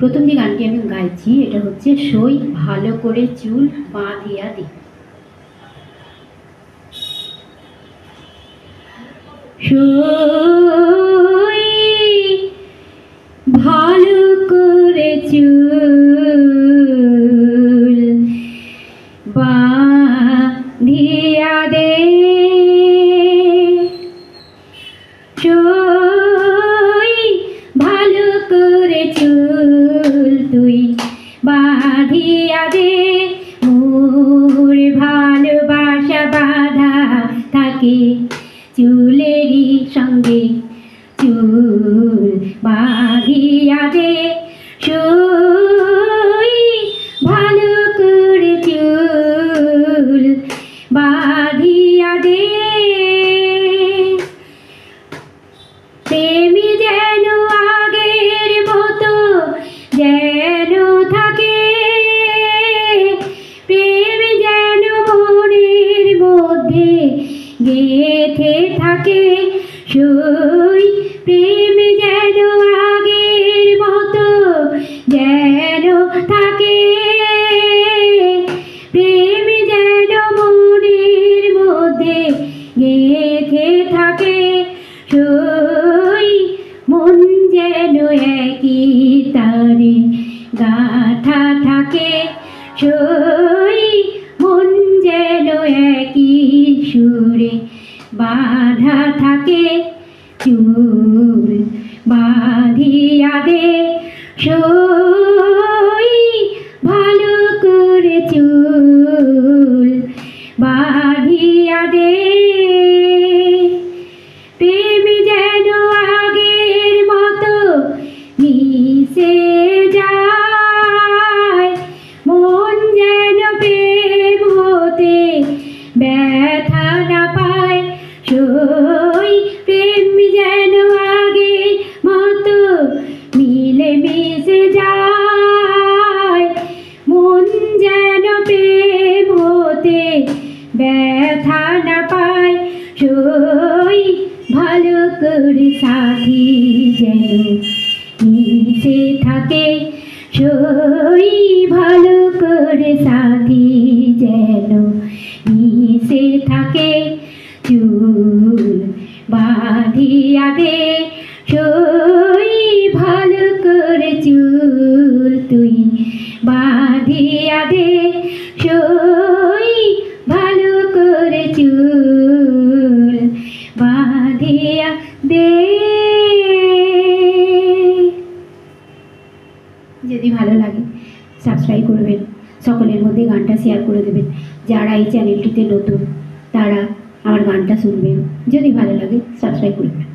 প্রথম যে গানটি আমি গাইছি এটা হচ্ছে সই ভালো করে চুল বাঁধিয়া দে। সই ভালো করে চুল বাঁধিয়া দে, সই ভালো করে চুল তুই বাঁধিয়া দে, মোর ভালোবাসা বাঁধা থাকে চুলেরই সঙ্গে, চুল বাঁধিয়া দে, সই ভালো করে চুল বাঁধিয়া দে। প্রেমী যেন আগের মতো যেন থাকে, প্রেম যেন মনের মধ্যে গেঁথে থাকে, সই প্রেম যেন আগের মতো যেন থাকে, প্রেম যেন মনের মধ্যে গেঁথে থাকে, সই মন যেন একই তারে গাঁথা থাকে, সই মন যেন একই সুরে বাঁধা থাকে, চুল বাঁধিয়া দে, সই ভালো করে চুল বাঁধিয়া দে। প্রেম যেন আগের মতো মিশে যায়, মন যেন প্রেম হতে ব্যথা না পায়, সই প্রেম যেন আগের মতো মিলে মিশে যায়, মন যেন প্রেম হতে ব্যথা না পায়, সই ভালো করে সাথী যেন মিশে থাকে, সই ভালো করে সাথী যেন মিশে থাকে, চুল বাঁধিয়া দে, সই ভালো করে চুল তুই বাঁধিয়া দে, সই ভালো করে চুল বাঁধিয়া দে। যদি ভালো লাগে সাবস্ক্রাইব করবেন, সকলের মধ্যে গানটা শেয়ার করে দেবেন, যারা এই চ্যানেলটিতে নতুন তারা আমার গানটা শুনবেন, যদি ভালো লাগে সাবস্ক্রাইব করবেন।